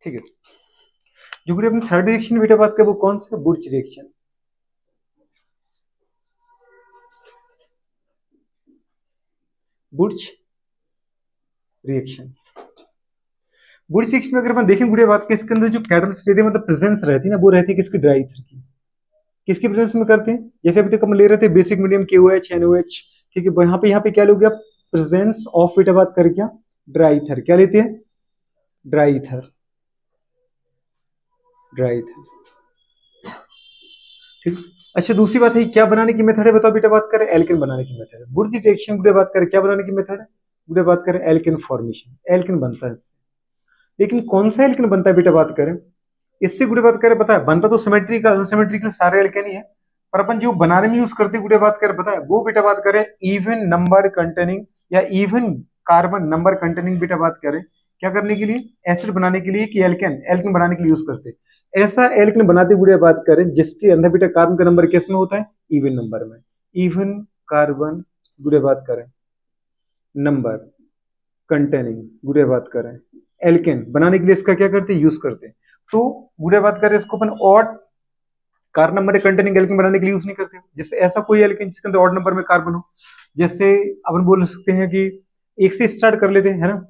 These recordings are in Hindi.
ठीक है। जो गुड़िया अपनी थर्ड रिएक्शन बेटा बात करें वो कौन सा, बुर्च रिएक्शन। बुर्च रिएक्शन। बुर्च रिएक्शन में अगर अपन देखें गुड़िया बात के, इसके अंदर जो कैटलिस्ट रहती है मतलब प्रेजेंस रहती है ना, वो रहती है किसकी, ड्राई ईथर की। किसकी प्रेजेंस में करते हैं, जैसे अभी तक हम ले रहे थे बेसिक मीडियम KOH NOH, ठीक है। यहाँ पे क्या लोग, प्रेजेंस ऑफ बेटा बात करें क्या, ड्राई ईथर। क्या लेते हैं, ड्राई ईथर, ड्राई ईथर, ठीक। अच्छा दूसरी बात है क्या बनाने की मेथड है, बताओ बेटा बात करें, एल्केन बनाने की मेथड है। बुर्ज रिएक्शन गुड़िया बात करें क्या बनाने की मेथड है, गुड़िया बात करें एल्केन फॉर्मेशन, एल्केन बनता है इससे। लेकिन कौन सा एल्केन बनता है बेटा बात करें इससे, गुड़िया बात करें पता है, बनता तो सिमेट्रिकल अनसिमेट्रिकल सारे एल्केन ही है, पर अपन जो बनाने में यूज करते गुड़िया बात करें पता है, वो बेटा बात करें इवन नंबर कंटेनिंग या इवन कार्बन नंबर कंटेनिंग बेटा बात करें क्या करने के लिए, एसिड बनाने के लिए, कि एल्केन, एल्केन बनाने के लिए यूज करते हैं। ऐसा एल्केन बनाते गुड़िया बात करें जिसके अंदर बेटा कार्बन का नंबर किस में होता है, इवन नंबर में। इवन कार्बन गुड़िया बात करें नंबर कंटेनिंग गुड़िया बात करें एल्केन बनाने के लिए इसका क्या करते हैं, यूज करते हैं। तो गुड़िया बात करें इसको अपन odd carbon number containing alkane बनाने के लिए यूज नहीं करते। जैसे ऐसा कोई एल्केन जिसके अंदर ऑड नंबर में कार्बन हो, जैसे अपन बोल सकते हैं कि एक से स्टार्ट कर लेते हैं, है ना,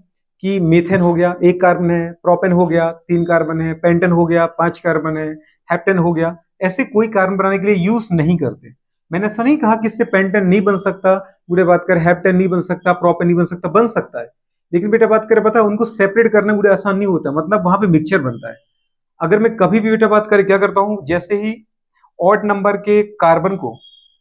कि मीथेन हो गया, एक कार्बन है, प्रोपेन हो गया, 3 कार्बन है, पेंटेन हो गया, 5 कार्बन है, हेप्टेन हो गया। ऐसे कोई कार्बन बनाने के लिए यूज नहीं करते। मैंने ऐसा नहीं कहा कि इससे पेंटेन नहीं बन सकता, गुड़िया बात करें हेप्टेन नहीं बन सकता, प्रोपेन नहीं बन सकता, बन सकता है। लेकिन बेटा बात करें पता है उनको सेपरेट करना गुड़िया आसान नहीं होता, मतलब वहां पे मिक्सचर बनता है। अगर मैं कभी भी बेटा बात करें क्या करता हूं, जैसे ही ऑड नंबर के कार्बन को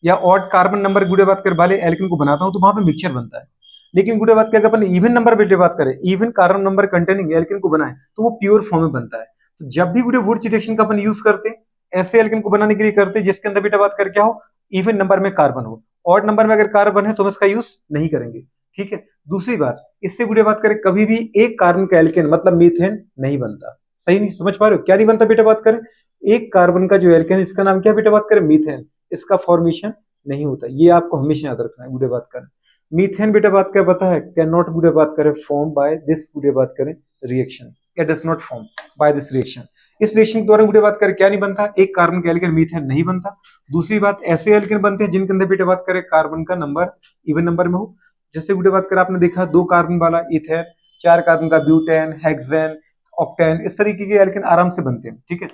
या ऑड कार्बन नंबर गुड़े बात कर वाले एल्केन को बनाता हूं तो वहां पे मिक्सचर बनता है। लेकिन गुड़े बात कर अपन इवन नंबर बेटे बात करें, even carbon number containing alkane को बनाए तो वो प्योर फॉर्म में बनता है। तो जब भी गुड़े वुड रिएक्शन का अपन यूज करते हैं ऐसे एल्केन को बनाने के लिए करते हैं जिसके अंदर बेटा बात कर क्या हो, इवन नंबर में कार्बन हो। ऑड नंबर में अगर कार्बन है तो हम इसका यूज नहीं करेंगे, ठीक है। दूसरी बात, इससे गुड़े बात करें कभी भी एक कार्बन का एल्केन मतलब मीथेन नहीं बनता। सही नहीं समझ पा रहे हो, क्या नहीं बनता बेटा बात करें, एक कार्बन का जो एल्केन इसका नाम क्या बेटा बात करें, मीथेन, इसका फॉर्मेशन नहीं होता। ये आपको हमेशा याद रखना है गुड़े बात करें। मीथेन बेटा बात क्या पता है, कैन नॉट गुड़े बात करें फॉर्म बाय दिस गुड़े बात करें reaction, it does not form by this reaction. इस रिएक्शन के द्वारा गुड़े बात करें क्या नहीं बनता, एक कार्बन का एल्केन मीथेन नहीं बनता। दूसरी बात, ऐसे एल्केन बनते हैं जिनके अंदर बेटा बात करें कार्बन का नंबर इवन नंबर में हो। जैसे गुड़े बात करें आपने देखा 2 कार्बन वाला इथेन, 4 कार्बन का ब्यूटेन, हेक्सेन, ऑक्टेन, इस तरीके के एल्केन आराम से बनते हैं, ठीक है।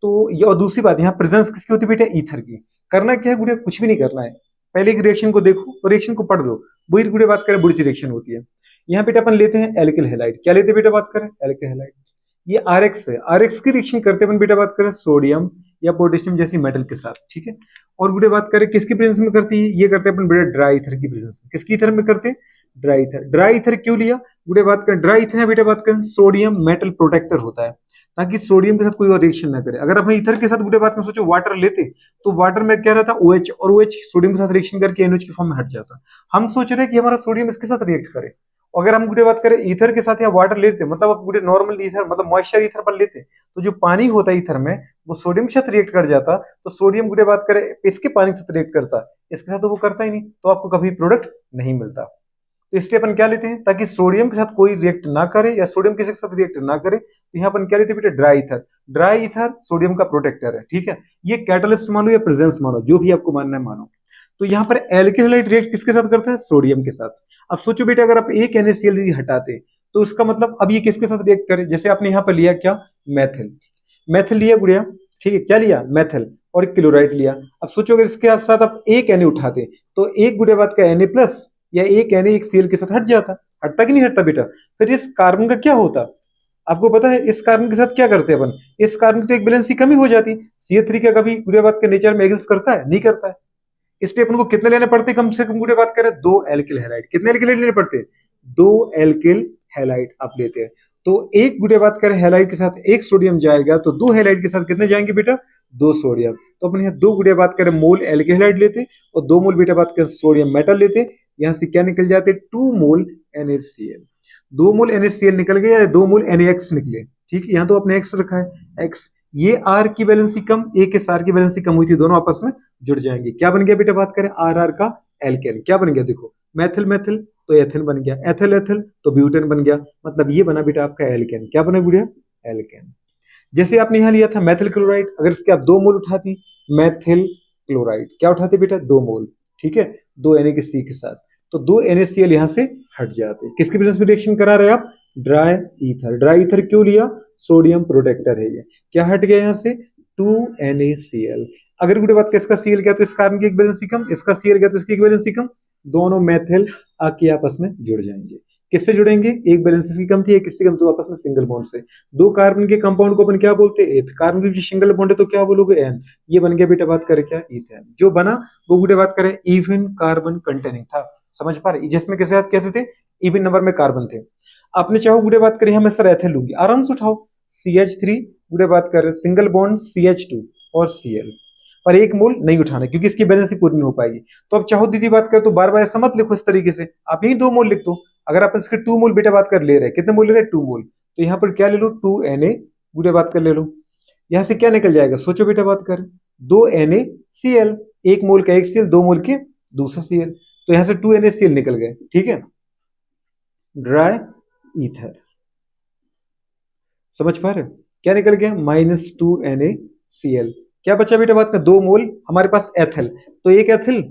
तो ये, और दूसरी बात यहाँ प्रेजेंस किसकी होती है बेटा, ईथर की। करना क्या है गुड़िया, कुछ भी नहीं करना है, पहले एक रिएक्शन को देखो और रिएक्शन को पढ़ लो, वही गुड़िया बात करें बुर्च रिएक्शन होती है। यहाँ बेटा अपन लेते हैं एल्किल हैलाइड, क्या लेते हैं बेटा बात करें, एल्किल हैलाइड। ये RX है, RX की रिएक्शन करते हैं अपन बेटा बात करें सोडियम या पोटेशियम जैसी मेटल के साथ, ठीक है। और गुड़िया बात करें किसकी प्रेजेंस में करती है, ये करते हैं अपन बेटा ड्राई ईथर की प्रेजेंस में। किसकी ईथर में करते हैं, ड्राई ईथर। ड्राई ईथर क्यों लिया, गुड़िया बात करें ड्राई ईथर बेटा बात करें सोडियम मेटल प्रोटेक्टर होता है, ताकि सोडियम के साथ कोई और रिएक्शन ना करे। अगर हम ईथर के साथ गुड़े बात में सोचो वाटर लेते तो वाटर में क्या रहता, OH, और OH सोडियम के साथ रिएक्शन करके NH के फॉर्म में हट जाता। हम सोच रहे हैं कि हमारा सोडियम इसके साथ रिएक्ट करे। अगर हम गुड़े बात करें ईथर के साथ या वाटर लेते, मतलब आप गुड़े नॉर्मल ईथर मतलब मॉइस्चर ईथर पर लेते तो जो पानी होता है ईथर में वो सोडियम के साथ रिएक्ट कर जाता। तो सोडियम गुड़े बात करें इसके पानी के साथ रिएक्ट करता, इसके साथ तो वो करता ही नहीं, तो आपको कभी प्रोडक्ट नहीं मिलता। तो इसलिए अपन क्या लेते हैं, ताकि सोडियम के साथ कोई रिएक्ट ना करे या सोडियम किसी के साथ रिएक्ट ना करे, तो यहाँ अपन क्या लेते हैं बेटा, dry ether. Dry ether sodium का प्रोटेक्टर है, ठीक है। ये कैटलिस्ट मानो या प्रेजेंस मानो, जो भी आपको मानना है मानो। तो यहाँ पर एल्किल हैलाइड रिएक्ट किसके साथ करता है, सोडियम के साथ। अब सोचो बेटा अगर आप एक NaCl यदि हटाते तो उसका मतलब अब ये किसके साथ रिएक्ट करे, जैसे आपने यहाँ पर लिया क्या, मैथिल, मैथिल लिया गुड़िया, ठीक है, क्या लिया, मैथिल, और क्लोराइड लिया। अब सोचो अगर इसके साथ आप एक Na उठाते तो एक गुड़िया बात का Na प्लस या एक Na एक Cl के साथ हट जाता, हटता कि नहीं हटता बेटा। फिर इस कार्बन का क्या होता, आपको पता है इस कार्बन के साथ क्या करते हैं अपन, इस कार्बन की तो एक बैलेंस की कमी हो जाती। CH3 का कभी गुड़िया बात के नेचर में एग्जिस्ट करता है, नहीं करता है। इसलिए अपन को कितने लेने पड़ते, कम से कम गुड़िया बात करें 2 एल्किल हैलाइड। कितने एल्किल लेने पड़ते हैं, 2 एल्किल हैलाइड आप लेते हैं। तो एक गुड़िया बात करें हैलाइड के साथ एक सोडियम जाएगा तो 2 हैलाइड के साथ कितने जाएंगे बेटा, 2 सोडियम। तो अपन यहाँ 2 गुड़िया बात करें मोल एल्किल हैलाइड लेते और 2 मोल बेटा बात करें सोडियम मेटल लेते, यहाँ से क्या निकल जाते, 2 मोल NaCl। 2 मोल NaCl निकल गया या 2 मोल NaX निकले, ठीक है। यहाँ तो अपने X रखा है, X। ये R की वैलेंसी कम, A के सार की वैलेंसी कम हुई थी, दोनों आपस में जुड़ जाएंगे। क्या बन गया बेटा बात करें, RR का एल्केन। क्या बन गया देखो, मैथिल मैथिल तो एथिन बन गया, एथिल एथिल तो ब्यूटेन बन गया, मतलब ये बना बेटा आपका एल्केन। क्या बना गुड़िया, एल्केन। जैसे आपने यहाँ लिया था मैथिल क्लोराइड, अगर इसके आप 2 मोल उठाती, मैथिल क्लोराइड क्या उठाते बेटा, 2 मोल, ठीक है, 2 NaC के साथ, तो 2 NaCl यहाँ से हट जाते। किसके प्रेजेंस में रिएक्शन करा रहे हैं आप, ड्राई ईथर। ड्राई ईथर क्यों लिया, सोडियम प्रोटेक्टर है ये, क्या हट गया यहाँ से, 2 NaCl। अगर गुड़े बात इसका Cl गया तो इस कार्बन की एक वैलेंसी कम, इसका Cl गया तो इसकी एक वैलेंसी कम, दोनों मेथिल आके आपस में जुड़ जाएंगे। किससे जुड़ेंगे, एक बैलेंस की कम थी, एक किससे कम, तो आपस में सिंगल बॉन्ड से। 2 कार्बन के कंपाउंड को अपन क्या बोलते हैं, एथ। कार्बन की सिंगल बॉन्ड है तो क्या बोलोगे, एन। ये बन गया बेटा बात करें क्या, इथेन। जो बना वो गुड़े बात करें इवन कार्बन कंटेनिंग था, समझ पा रहे, जिसमें किसके साथ कैसे थे, इवन नंबर में कार्बन थे। आपने चाहो गुड़े बात करें मैं सर एथिल लूंगी, आराम से उठाओ, CH3 गुड़े बात करें सिंगल बॉन्ड CH2 और Cl, पर 1 मोल नहीं उठाना क्योंकि इसकी बैलेंस पूरी नहीं हो पाएगी। तो अब चाहो दीदी बात करें तो बार बार ऐसा मत लिखो इस तरीके से, आप यही 2 मोल लिख दो। अगर आप इसके 2 मोल बेटा बात कर ले रहे हैं, कितने मोल ले रहे हैं, 2 मोल, तो यहाँ पर क्या ले लो, 2 Na गुड़े बात कर ले लो। यहाँ से क्या निकल जाएगा, सोचो बेटा बात कर, 2 NaCl, 1 मोल का 1 Cl, 2 मोल के दूसरा Cl, तो यहाँ से 2 NaCl निकल गए, ठीक है, ड्राई ईथर। समझ पा रहे, क्या निकल गया, -2 NaCl। क्या बचा बेटा बात का, 2 मोल हमारे पास एथिल, तो एक ethyl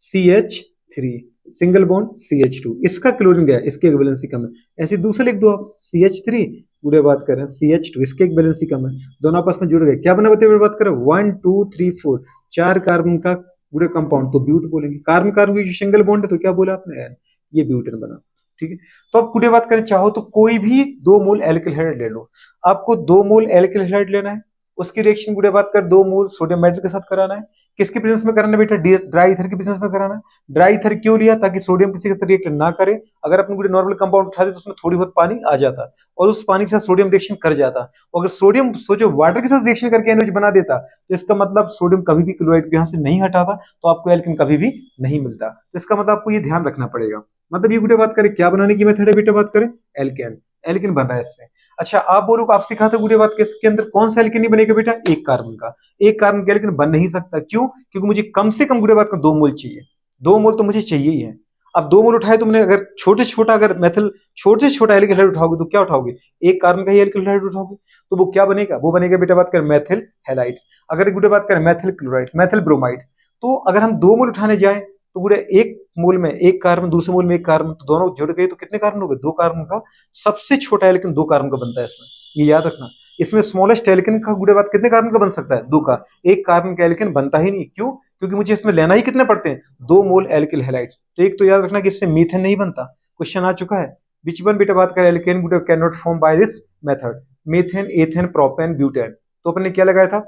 CH3 single bond CH2, इसका क्लोरीन गया, इसकी एक वैलेंसी कम है। ऐसे दूसरा लिख दो आप, CH3 पूरे बात करें CH2, इसके एक वैलेंसी कम है, दोनों आपस में जुड़ गए, क्या बना बताइए बात करें, 1 2 3 4, 4 कार्बन का पूरे कंपाउंड, तो ब्यूट बोलेंगे। कार्बन कार्बन की सिंगल बॉन्ड है तो क्या बोला आपने, एन, ये ब्यूटेन बना, ठीक है। तो आप पूरे बात करें चाहो तो कोई भी 2 मोल एल्किल हाइड्राइड ले लो, आपको 2 मोल एल्किल हाइड्राइड लेना है, उसकी रिएक्शन गुड़े बात कर 2 मोल सोडियम मेटल के साथ कराना है। किसके प्रेजेंस में कराना है बेटा, ड्राई ईथर के प्रेजेंस में कराना है। ड्राई ईथर क्यों लिया, ताकि सोडियम किसी के साथ रिएक्ट ना करे। अगर अपन गुड़े नॉर्मल कंपाउंड उठाते तो उसमें थोड़ी बहुत पानी आ जाता और उस पानी के साथ सोडियम रिएक्शन कर जाता, और अगर सोडियम सोचो वाटर के साथ रिएक्शन करके एनओएच बना देता, तो इसका मतलब सोडियम कभी भी क्लोराइड को यहाँ से नहीं हटाता, तो आपको एल्किन कभी भी नहीं मिलता। तो इसका मतलब आपको ये ध्यान रखना पड़ेगा। मतलब ये गुड़े बात करें क्या बनाने की मेथड है बेटा बात करें, एल्केन, एल्किन बन रहा है इससे। अच्छा आप बोलो, आप सिखा था गुड़े बात के इसके अंदर कौन सा एल्किन नहीं बनेगा बेटा, एक कार्बन का, एक कार्बन का एल्किन बन नहीं सकता, क्यों, क्योंकि मुझे कम से कम गुड़े बात का 2 मोल चाहिए, 2 मोल तो मुझे चाहिए ही है। अब 2 मोल उठाए तुमने, अगर छोटे से छोटा अगर मेथल छोटे से छोटा एल्किल हाइड्राइड उठाओगे तो क्या उठाओगे, एक कार्बन का ही एल्किल हाइड्राइड उठाओगे, तो वो क्या बनेगा, वो बनेगा बेटा बात कर मेथिल हैलाइड। अगर गुड़े बात करें मेथिल क्लोराइड, मेथिल ब्रोमाइड, तो अगर हम 2 मोल उठाने जाए तो पूरे एक मोल में एक कार्बन, दूसरे मोल में एक कार्बन, तो दोनों जुड़ गए तो कितने कार्बन हो गए, 2 कार्बन का। सबसे छोटा एल्किन 2 कार्बन का बनता है इसमें, ये याद रखना। इसमें स्मॉलेस्ट एल्किन का गुड़े बात कितने कार्बन का बन सकता है, 2 का। एक कार्बन का एल्किन बनता ही नहीं, क्यों, क्योंकि मुझे इसमें लेना ही कितने पड़ते हैं, 2 मोल एल्किल हैलाइड। तो एक तो याद रखना कि इससे मीथेन नहीं बनता, क्वेश्चन आ चुका है। विच वन बेटा बात करें, alkane good can not form by this method, methane, ethane, propane, butane. तो अपने क्या लगाया था,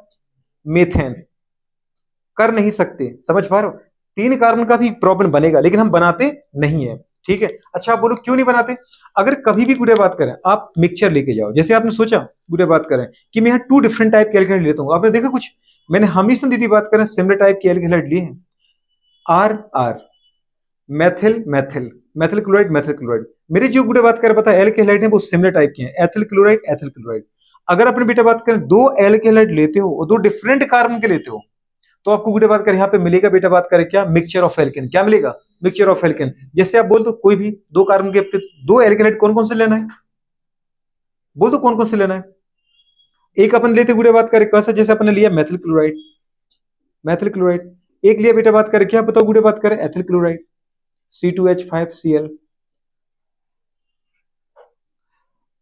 मीथेन कर नहीं सकते, समझ पा रहे हो। 3 कार्बन का भी प्रोपेन बनेगा, लेकिन हम बनाते नहीं है, ठीक है। अच्छा आप बोलो क्यों नहीं बनाते, अगर कभी भी गुड़े बात करें आप मिक्सचर लेके जाओ, जैसे आपने सोचा गुड़े बात करें कि मैं यहाँ 2 डिफरेंट टाइप के एल्किल लेता हूँ, आपने देखा कुछ, मैंने हमेशा दीदी बात करें सिमिलर टाइप के एल्किल लिए हैं, R R, methyl methyl, methyl chloride, methyl chloride. मेरे जो गुड़े बात करें पता है एल्किल है वो सिमिलर टाइप के हैं, एथिल क्लोराइड, एथिल क्लोराइड। अगर अपने बेटा बात करें 2 एल्किल लेते हो और 2 डिफरेंट कार्बन के लेते हो, तो आपको गुड़े बात कर यहाँ पे मिलेगा बेटा बात करें क्या, मिक्सचर ऑफ एल्केन। क्या मिलेगा, मिक्सचर ऑफ एल्केन। जैसे आप बोल दो कोई भी 2 कार्बन के 2 एल्केनाइड कौन कौन से लेना है, बोल दो कौन कौन से लेना है। एक अपन लेते गुड़े बात करें कैसा, जैसे अपन ने लिया मेथिल क्लोराइड, मेथिल क्लोराइड। एक लिया बेटा बात करें क्या, बताओ गुड़े बात करें एथिल क्लोराइड, C2H5Cl।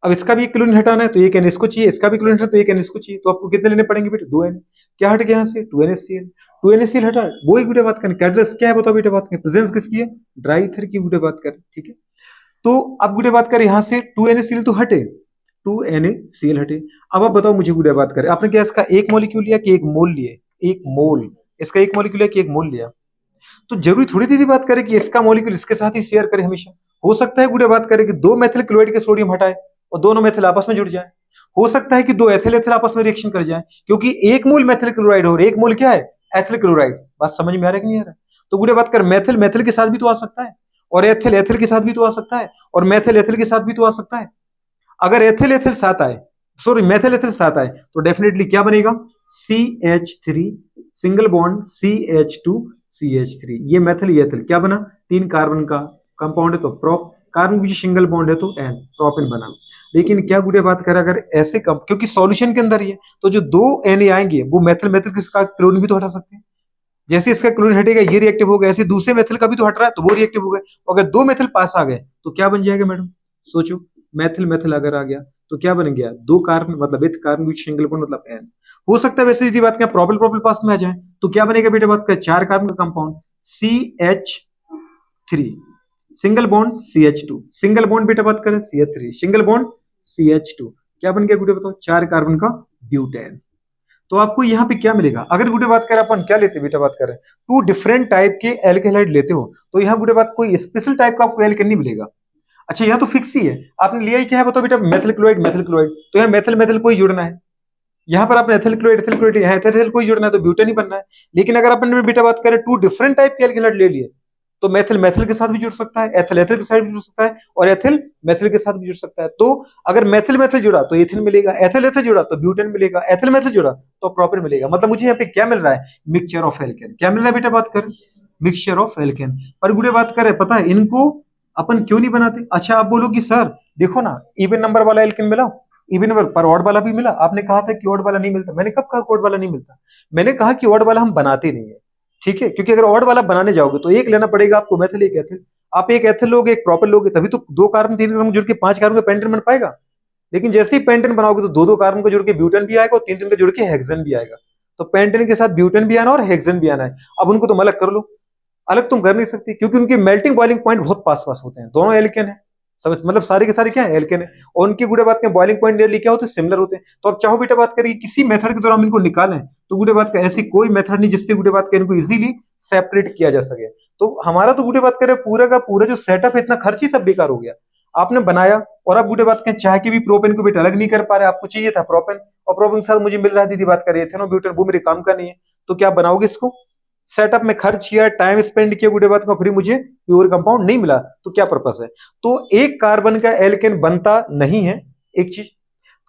अब इसका भी एक क्लोरीन हटाना है तो एक एन इसको चाहिए, इसका भी क्लोरीन हटाना तो एक एन इसको चाहिए, तो आपको कितने लेने पड़ेंगे बेटे, 2 एन। क्या हट गया यहाँ से, 2 NaCl, 2 NaCl हटा, वो ही बेटा बात करें, कैटलिस्ट क्या है बताओ बेटा बात करें, प्रेजेंस किसकी है, ड्राई ईथर की बेटा बात करें, ठीक है। तो अब गुड़े बात करें यहाँ से 2 NaCl तो हटे, 2 NaCl हटे। अब आप बताओ मुझे गुड़े बात करें, आपने क्या इसका एक मॉलिक्यूल लिया कि एक मोल लिए, एक मोल, इसका एक मॉलिक्यूल लिया कि एक मोल लिया, तो जरूरी थोड़ी दीदी बात करें कि इसका मॉलिक्यूल इसके साथ ही शेयर करे हमेशा। हो सकता है गुड़े बात करें कि 2 मेथिल क्लोराइड के सोडियम हटाए और दोनों मेथिल आपस में जुड़ जाए। हो सकता है कि 2 एथिल एथिल आपस में रिएक्शन कर जाए, क्योंकि एक मोल मेथिल क्लोराइड और एक मोल क्या है, एथिल क्लोराइड। बात समझ में आ रहा है कि नहीं आ रहा है। तो गुड़े बात कर मेथिल मेथिल के साथ भी तो आ सकता है, और एथिल एथिल के साथ भी तो आ सकता है, और मेथिल एथिल के साथ भी तो आ सकता है। अगर एथिल एथिल साथ आए, सॉरी मेथिल एथिल साथ आए, तो डेफिनेटली क्या बनेगा, CH3 single bond CH2 CH3, ये मेथिल ये एथिल क्या बना, 3 कार्बन का कंपाउंड है तो प्रोप कार्बन की सिंगल बॉन्ड है तो एन, प्रोपेन बना। लेकिन क्या गुड़े बात करें अगर ऐसे कम, क्योंकि सॉल्यूशन के अंदर ही है, तो जो दो एन आएंगे वो मेथल मेथल किसका क्लोरीन भी तो हटा सकते हैं। जैसे इसका क्लोरीन हटेगा ये रिएक्टिव होगा, ऐसे दूसरे मेथल का भी तो हट रहा है तो वो रिएक्टिव होगा। अगर दो मेथल पास आ गए तो क्या बन जाएगा मैडम, सोचो। मेथल मेथल अगर आ गया तो क्या बन गया, दो कार्बन मतलब with carbon with single bond मतलब एन। हो सकता है वैसे यदि बात करें प्रोपेल प्रोपेल पास में आ जाए तो क्या बनेगा बेटा, बात करें चार कार्बन का compound CH3, single bond CH2, single bond बेटा बात करें CH3, सिंगल बॉन्ड CH2, क्या बन गया गुटे बताओ, चार कार्बन का ब्यूटेन। तो आपको यहाँ पे क्या मिलेगा, अगर गुटे बात करें अपन क्या लेते हैं बेटा, बात करें टू डिफरेंट टाइप के एल्केलाइड लेते हो तो यहाँ गुटे बात कोई स्पेशल टाइप का आपको एल्केन नहीं मिलेगा। अच्छा यहाँ तो फिक्स ही है, आपने लिया ही क्या है बताओ बेटा, मेथिल क्लोराइड मेथिल क्लोराइड, तो यहाँ मेथिल मेथिल कोई जुड़ना है, यहाँ पर आपने एथिल क्लोराइड एथिल क्लोराइड, यहाँ एथिल कोई जुड़ना है तो ब्यूटेन ही बनना है। लेकिन अगर अपन बेटा बात करें टू डिफरेंट टाइप के एल्केलाइड ले लिए तो मेथिल मेथिल के साथ भी जुड़ सकता है, एथिल एथिल के साथ भी जुड़ सकता है, और एथिल मेथिल के साथ भी जुड़ सकता है। तो अगर मेथिल मेथिल जुड़ा तो एथिल मिलेगा, एथिल एथिल जुड़ा तो ब्यूटेन मिलेगा, एथिल मेथिल जुड़ा तो प्रोपेन मिलेगा। मतलब मुझे यहाँ पे क्या मिल रहा है, मिक्सचर ऑफ एल्केन। क्या मिल रहा है बेटा बात करें, मिक्सचर ऑफ एल्केन। पर गुड़े बात करें पता है इनको अपन क्यों नहीं बनाते। अच्छा आप बोलो कि सर देखो ना इवन नंबर वाला एल्केन मिला, इवन नंबर पर ऑड वाला भी मिला, आपने कहा था कि ऑड वाला नहीं मिलता। मैंने कब कहा ऑड वाला नहीं मिलता, मैंने कहा कि ऑड वाला हम बनाते नहीं है, ठीक है। क्योंकि अगर ऑड वाला बनाने जाओगे तो एक लेना पड़ेगा आपको मेथिल एक एथिल, आप एक एथिल लोगे एक प्रोपेन लोगे तभी तो दो कार्बन तीन कार्बन जुड़ के पांच कार्बन का पेंटेन बन पाएगा। लेकिन जैसे ही पेंटेन बनाओगे तो दो दो कार्बन का जुड़ के ब्यूटेन भी आएगा और तीन तीन का जुड़ के हेक्सेन भी आएगा। तो पेंटेन के साथ ब्यूटेन भी आना और हेक्सेन भी आना है। अब उनको तुम अलग कर लो, अलग तुम कर नहीं सकती क्योंकि उनके मेल्टिंग बॉइलिंग पॉइंट बहुत पास पास होते हैं, दोनों एल्केन है, समझ मतलब सारे के सारे क्या है एल्केन है, और उनकी गुड़े बात करें बॉइलिंग पॉइंट नियरली क्या होते हैं, सिमिलर होते हैं। तो अब चाहो बेटा बात करें किसी मेथड के द्वारा हम इनको निकालें तो गुड़े बात का ऐसी कोई मेथड नहीं जिससे गुड़े बात करें इनको इजीली सेपरेट किया जा सके। तो हमारा तो गुड़े बात करें पूरा का पूरा जो सेटअप है इतना खर्च ही सब बेकार हो गया। आपने बनाया और आप गुड़े बात करें चाह के भी प्रोपेन को बेटा अलग नहीं कर पा रहे, आपको चाहिए था प्रोपेन और प्रोपेन के साथ मुझे मिल रहा थी बात करें एथेनो ब्यूटेन, वो मेरे काम का नहीं है। तो क्या बनाओगे इसको, सेटअप में खर्च किया टाइम स्पेंड किया गुडे बात का, फिर मुझे प्योर कंपाउंड नहीं मिला तो क्या पर्पस है। तो एक कार्बन का एल्केन बनता नहीं है, एक चीज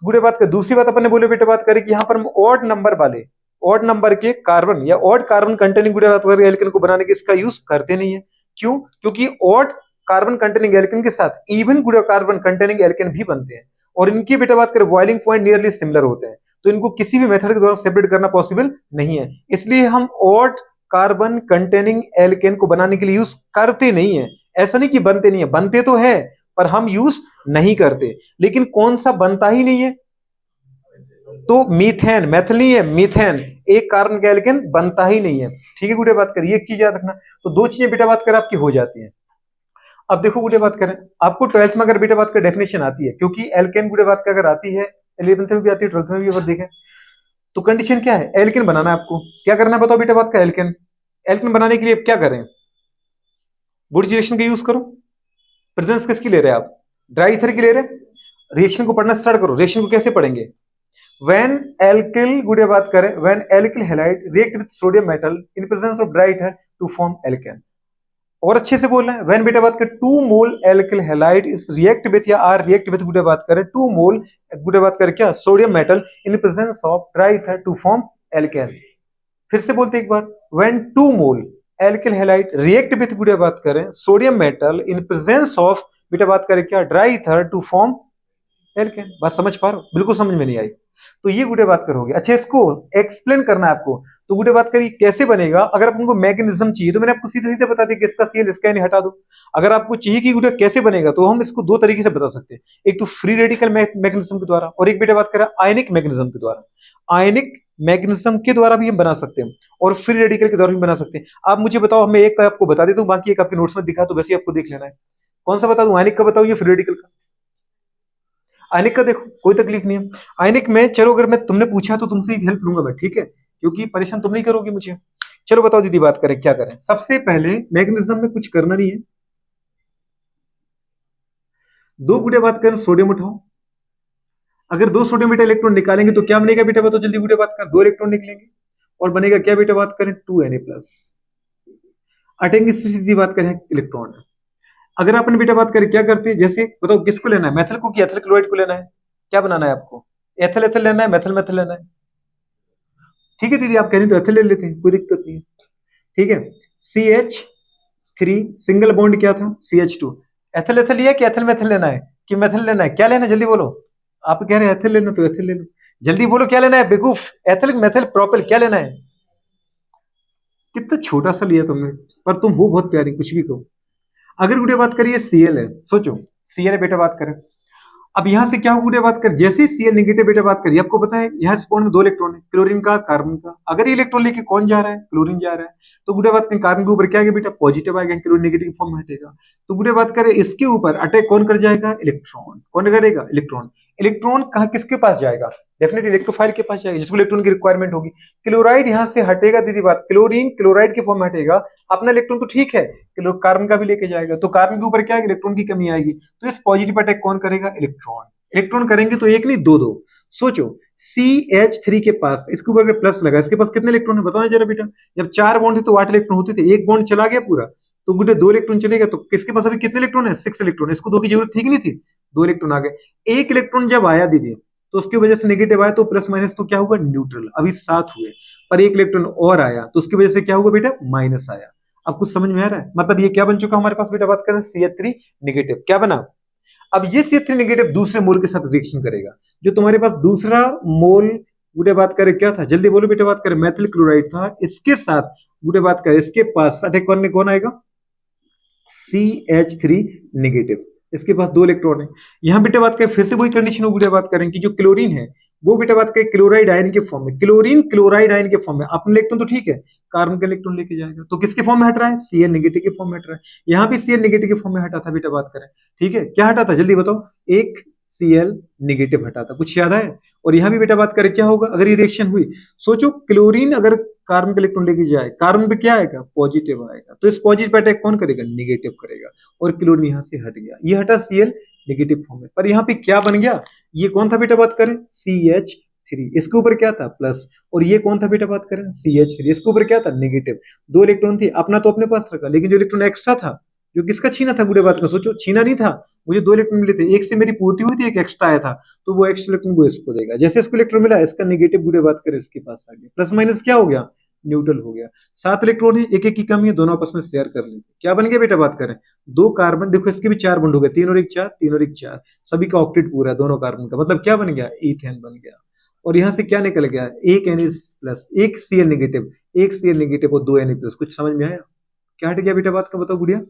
गुडे बात का। दूसरी बात अपन ने बोले बेटे बात करें कि यहाँ पर हम ऑड नंबर वाले ऑड नंबर के कार्बन या ऑड कार्बन कंटेनिंग गुडे बात करें एल्केन को बनाने के इसका यूज करते नहीं है। क्यों, क्योंकि ऑड कार्बन कंटेनिंग एल्केन के साथ इवन गुडे कार्बन कंटेनिंग एल्केन भी बनते हैं और इनकी बेटा बात करें बॉइलिंग पॉइंट नियरली सिमिलर होते हैं, तो इनको किसी भी मेथड के द्वारा सेपरेट करना पॉसिबल नहीं है। इसलिए हम ऑड कार्बन कंटेनिंग एल्केन को बनाने के लिए यूज करते नहीं है। ऐसा नहीं कि बनते नहीं है, बनते तो है पर हम यूज नहीं करते। लेकिन कौन सा बनता ही नहीं है, तो मीथेन, मेथिल नहीं है मीथेन, एक कार्बन का एल्केन बनता ही नहीं है। ठीक है गुडे बात करिए, एक चीज याद रखना। तो दो चीजें बेटा बात करें आपकी हो जाती है। अब देखो गुडे बात करें आपको 12th में अगर बेटा बात का डेफिनेशन आती है, क्योंकि एल्केन गुडे बात का अगर आती है 11th में भी आती है 12th में भी अगर देखें तो कंडीशन क्या है, एल्केन बनाना है आपको। क्या करना है बताओ बेटा बात का, एल्केन एल्केन बनाने के लिए क्या करें, वुड्स रिएक्शन का यूज करो। प्रेजेंस किसकी ले रहे हैं आप, ड्राई ईथर की ले रहे हैं। रिएक्शन को पढ़ना स्टार्ट करो। रिएक्शन को कैसे पढ़ेंगे, व्हेन एल्किल गुड़े बात करें when alkyl halide react with sodium metal in presence of dry ether to form alkane. और अच्छे से बोलना है, व्हेन बेटा बात करें 2 mole alkyl halide is react with या आर रिएक्ट विद गुड़े बात करें 2 मोल गुड़े बात करें क्या sodium metal in presence of dry ether to form alkane. फिर से बोलते एक बार, when 2 mole alkyl halide react with गुड़े बात करें sodium metal in presence of बेटा बात करें क्या dry ether to form alkane. बात समझ पा रहे हो, बिल्कुल समझ में नहीं आई तो ये गुडे बात करोगे। अच्छा इसको एक्सप्लेन करना है आपको, तो गुडे बात करिए कैसे बनेगा। अगर आपको मैकेनिज्म चाहिए तो मैंने आपको सीधे सीधे बता दिया कि इसका सीएल इसका नहीं हटा दो। अगर आपको चाहिए कि गुडे कैसे बनेगा तो हम इसको दो तरीके से बता सकते हैं, एक तो फ्री रेडिकल मैकेनिज्म के द्वारा और एक बेटा बात करें आयनिक मैकेनिज्म के द्वारा। आयनिक मैकेनिज्म के द्वारा भी हम बना सकते हैं और फ्री रेडिकल के द्वारा भी बना सकते हैं। आप मुझे बताओ, मैं एक आपको बता देता हूँ, बाकी एक आपके नोट्स में दिखा तो वैसे आपको देख लेना है। कौन सा बता दूं, आयनिक का बताऊं या फ्री रेडिकल का। आयनिक का देखो कोई तकलीफ नहीं है। आयनिक में चलो अगर मैं तुमने पूछा तो तुमसे ही हेल्प लूंगा मैं, ठीक है, क्योंकि परेशान तुम नहीं करोगी मुझे। चलो बताओ दीदी बात करें क्या करें। सबसे पहले मैग्नीशियम में कुछ करना नहीं है, दो गुड़े बात करें सोडियम उठाओ। अगर दो सोडियम बेटा इलेक्ट्रॉन निकालेंगे तो क्या बनेगा बेटा बताओ जल्दी, गुड़े बात कर दो इलेक्ट्रॉन निकलेंगे और बनेगा क्या बेटा बात करें 2Na+। अटेंगे सीधी बात करें इलेक्ट्रॉन। अगर अपन बेटा बात करें क्या करते हैं, जैसे बताओ किसको लेना है, मेथल को कि एथिल क्लोराइड को लेना है, क्या बनाना है आपको, एथिल एथिल लेना है मेथल मेथल लेना है। ठीक है दीदी आप कह रही तो एथिल ले लेते हैं, कोई दिक्कत नहीं है। ठीक है CH3 सिंगल बॉन्ड क्या था CH2, एथिल एथिल लिया कि एथिल मेथिल लेना है कि मेथिल लेना है, क्या लेना है जल्दी बोलो। आप कह रहे हैं एथिल लेना तो एथिल ले लो, जल्दी बोलो क्या लेना है बेवकूफ, एथिल मेथिल प्रोपिल क्या लेना है। कितना छोटा सा लिया तुमने, पर तुम हो बहुत प्यारी, कुछ भी कहो। अगर गुड़िया बात करिए सीएल है, सोचो सीएल है बेटा, बात करें अब यहां से क्या हो गुड़िया, बात कर जैसे ही सीएल नेगेटिव बेटा बात करिए, आपको पता है यहाँ स्पॉन में दो इलेक्ट्रॉन है, क्लोरीन का कार्बन का। अगर ये इलेक्ट्रॉन लेके कौन जा रहा है, क्लोरीन जा रहा है, तो गुड़िया बात करें कार्बन के ऊपर क्या आएगा बेटा, पॉजिटिव आएगा, क्लोरीन नेगेटिव फॉर्म में हटेगा। तो गुड़िया बात करें इसके ऊपर अटैक कौन कर जाएगा, इलेक्ट्रॉन। कौन करेगा, इलेक्ट्रॉन। इलेक्ट्रॉन कहाँ किसके पास जाएगा, डेफिनेटली इलेक्ट्रोफाइल के पास जाएगा, जिसको इलेक्ट्रॉन की रिक्वायरमेंट होगी। क्लोराइड यहाँ से हटेगा, दीदी बात, क्लोरीन क्लोराइड के फॉर्म में हटेगा, अपना इलेक्ट्रॉन तो ठीक है, कार्बन का भी लेके जाएगा, तो कार्बन के ऊपर क्या आएगा, इलेक्ट्रॉन की कमी आएगी। तो इस पॉजिटिव अटैक कौन करेगा, इलेक्ट्रॉन। इलेक्ट्रॉन करेंगे तो एक नहीं दो दो। सोचो CH3 के पास, इसके ऊपर अगर प्लस लगा, इसके पास कितने इलेक्ट्रॉन है बताओ जरा बेटा। जब 4 बॉन्ड थे तो 8 इलेक्ट्रॉन होते थे, एक बॉन्ड चला गया पूरा तो गुटे 2 इलेक्ट्रॉन चले गए, तो किसके पास अभी कितने इलेक्ट्रॉन है, 6 इलेक्ट्रॉन। इसको 2 की जरूरत थी कि नहीं थी, 2 इलेक्ट्रॉन आ गए। एक इलेक्ट्रॉन जब आया दीदी तो उसकी वजह से नेगेटिव आया, तो प्लस माइनस तो क्या होगा, न्यूट्रल, अभी 7 हुए। पर एक इलेक्ट्रॉन और आया तो उसकी वजह से क्या होगा बेटा, माइनस आया। अब कुछ समझ में आ रहा है, मतलब ये क्या बन चुका हमारे पास बेटा, बात करें CH3 नेगेटिव क्या बना। अब ये CH3 नेगेटिव दूसरे मोल के साथ रिएक्शन करेगा। जो तुम्हारे पास दूसरा मोल गुडे बात करें क्या था, जल्दी बोलो बेटे, बात करें मैथिल क्लोराइड था, इसके साथ गुडे बात करें इसके पास अटैक करने कौन आएगा, CH3 नेगेटिव। इसके पास 2 इलेक्ट्रॉन है। यहां बेटा बात करें फिर से वही कंडीशन हो बेटा, बात करें कि जो क्लोरीन है वो बेटा बात करें क्लोराइड आयन के फॉर्म में, क्लोरीन क्लोराइड आयन के फॉर्म में, अपने इलेक्ट्रॉन तो ठीक है, कार्बन का इलेक्ट्रॉन लेके जाएगा, तो किसके फॉर्म में हट रहा है, Cl नेगेटिव के फॉर्म में हट रहा है। यहाँ भी Cl नेगेटिव के फॉर्म में हटा था बेटा, बात करें ठीक है, क्या हटा था जल्दी बताओ, एक Cl नेगेटिव हटा था, कुछ याद है। और यहाँ भी बेटा बात करें क्या होगा अगर ये रिएक्शन हुई, सोचो क्लोरीन अगर कार्बन का इलेक्ट्रॉन लेके जाए, कार्बन पे क्या आएगा, पॉजिटिव आएगा, तो इस पॉजिटिव पे अटैक कौन करेगा, नेगेटिव करेगा, और क्लोरीन यहां से हट गया, ये हटा Cl नेगेटिव फॉर्म में। पर यहाँ पे क्या बन गया, ये कौन था बेटा, बात करें CH3, इसके ऊपर क्या था प्लस, और ये कौन था बेटा, बात करें CH3, इसके ऊपर क्या था नेगेटिव। 2 इलेक्ट्रॉन थे, अपना तो अपने पास रखा, लेकिन जो इलेक्ट्रॉन एक्स्ट्रा था, जो किसका छीना था गुड़े बात का, सोचो छीना नहीं था, मुझे 2 इलेक्ट्रॉन मिले थे, एक से मेरी पूर्ति हुई थी, एक एक्स्ट्रा आया था, तो वो एक्स्ट्रा इलेक्ट्रॉन वो इसको देगा। जैसे इसको इलेक्ट्रॉन मिला, इसका नेगेटिव गुड़े बात करें इसके पास आ गया, प्लस माइनस क्या हो गया, न्यूट्रल हो गया। 7 इलेक्ट्रॉन है, एक एक की कमी है, दोनों आपस में शेयर कर लेंगे, क्या बन गया बेटा, बात करें 2 कार्बन, देखो इसके भी 4 बंड हो गए, 3 और 1 4, 3 और 1 4, सभी का ऑक्टेट पूरा है दोनों कार्बन का, मतलब क्या बन गया, इथेन बन गया। और यहां से क्या निकल गया, एक Na प्लस, एक Cl नेगेटिव, एक Cl नेगेटिव और 2 Na प्लस। कुछ समझ में आया, क्या हट गया बेटा, बात का बताओ गुड़िया,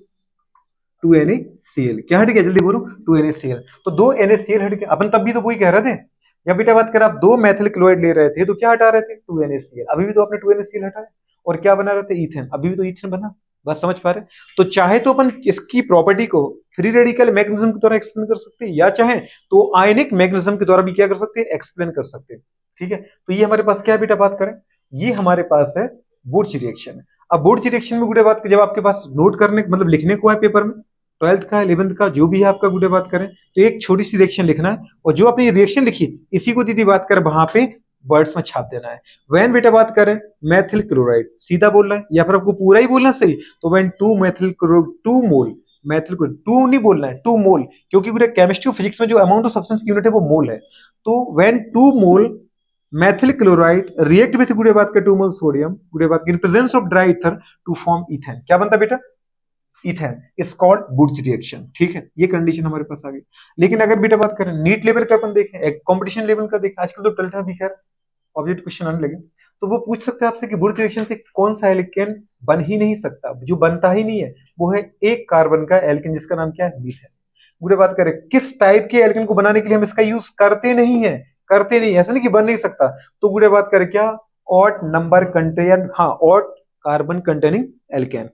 2NaCl, क्या हट गया जल्दी बोलो, 2NaCl। तो 2NaCl हट गया, अपन तब भी तो वही कह रहे थे, या बेटा बात कर आप 2 मैथिल क्लोराइड ले रहे थे तो क्या हटा रहे थे, 2NaCl, अभी भी तो आपने 2NaCl हटाया, और क्या बना रहे थे, ईथेन, अभी भी तो ईथेन बना। बस समझ पा रहे, तो चाहे तो अपन इसकी प्रॉपर्टी को फ्री रेडिकल मैग्नेटिज्म के द्वारा एक्सप्लेन कर सकते हैं, या चाहे तो आयनिक मैग्नेटिज्म के द्वारा भी क्या कर सकते हैं, एक्सप्लेन कर सकते हैं। ठीक है, तो ये हमारे पास क्या है बेटा, बात करें ये हमारे पास है वुड्स रिएक्शन। अब वुड्स रिएक्शन में गुड़े बात जब आपके पास नोट करने मतलब लिखने को है पेपर में, 12th का 11th का जो भी है आपका गुडे बात करें, तो एक छोटी सी रिएक्शन लिखना है, और जो अपनी रिएक्शन लिखी इसी को दीदी बात करें वहां पे वर्ड्स में छाप देना है। वैन बेटा बात करें मैथिल क्लोराइड, सीधा बोलना है, या फिर आपको पूरा ही बोलना सही, तो when 2 Maithil chloride 2 mole, methyl chloride 2 नहीं बोलना है, 2 मोल, क्योंकि पूरे केमिस्ट्री और फिजिक्स में जो अमाउंट ऑफ सब्सटेंस की यूनिट है वो मोल है। तो when 2 mole methyl chloride react with गुडे बात का 2 मोल सोडियम, गुडे बात in presence of dry ether to form ethane, क्या बनता बेटा, ethane is called Wurtz reaction. ठीक है, ये कंडीशन हमारे पास आ गई। लेकिन अगर बेटा बात करें नीट लेवल का, अपन देखें एक कंपटीशन लेवल का देखें, आजकल तो 12th में भी खैर ऑब्जेक्ट क्वेश्चन आने लगे, तो वो पूछ सकते हैं आपसे कि वुड्स रिएक्शन से कौन सा एल्केन बन ही नहीं सकता, जो बनता ही नहीं है वो है एक कार्बन का एल्केन, जिसका नाम क्या है, मीथेन। बुरे बात करें किस टाइप के एल्केन को बनाने के लिए हम इसका यूज करते नहीं है, करते नहीं, ऐसा नहीं कि बन नहीं सकता, तो बुरे बात करें क्या, ऑड नंबर कंटेन, हाँ ऑड कार्बन कंटेनिंग एल्केन।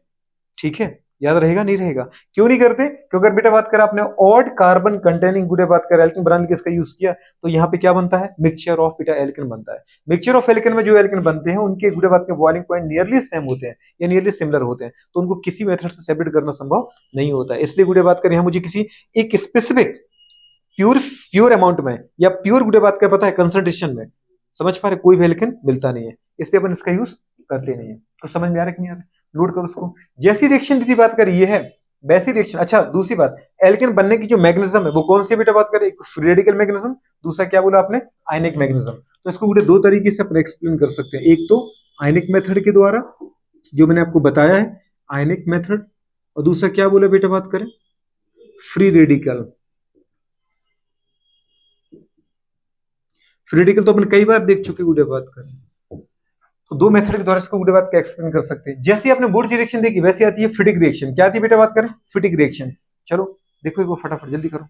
ठीक है, याद रहेगा नहीं रहेगा, क्यों नहीं करते, क्योंकि अगर बेटा बात करें आपने ऑड कार्बन कंटेनिंग गुडे बात करें एल्केन बनाने के इसका यूज किया, तो यहाँ पे क्या बनता है, मिक्सचर ऑफ बेटा एल्केन बनता है। मिक्सचर ऑफ एल्केन में जो एल्केन बनते हैं उनके गुडे बात के बॉइलिंग पॉइंट नियरली सेम होते हैं या नियरली सिमिलर होते हैं, तो उनको किसी मेथड से सेपरेट करना संभव नहीं होता है। इसलिए गुडे बात करें यहाँ मुझे किसी एक स्पेसिफिक प्योर प्योर अमाउंट में या प्योर गुडे बात कर पता है कंसंट्रेशन में, समझ पा रहे, कोई भी एल्केन मिलता नहीं है, इसलिए अपन इसका यूज करते नहीं है। तो समझ में आ रहा है कि नहीं आ रहा, नोट करो उसको। जैसी रिएक्शन दीदी बात करी ये है वैसी रिएक्शन। अच्छा दूसरी बात, एल्केन बनने की जो मैग्नेटिज्म है वो कौन सी बेटा बात करें, एक फ्री रेडिकल मैग्नेटिज्म, दूसरा क्या बोला आपने, आयनिक मैग्नेटिज्म। तो इसको पूरे दो तरीके से अपन एक्सप्लेन कर सकते हैं, एक तो आयनिक मेथड के द्वारा जो मैंने आपको बताया है आयनिक मेथड, और दूसरा क्या बोला बेटा बात करें, फ्री रेडिकल। फ्री रेडिकल तो अपन कई बार देख चुके गुडे बात करें, तो दो मेथड के द्वारा इसको गुडे बात का एक्सप्लेन कर सकते हैं। जैसे आपने बुर्जी रिएक्शन देखी वैसे आती है फिटिक रिएक्शन। क्या आती है बेटा बात करें? फिटिक रिएक्शन। चलो देखो एक बार फटाफट जल्दी करो।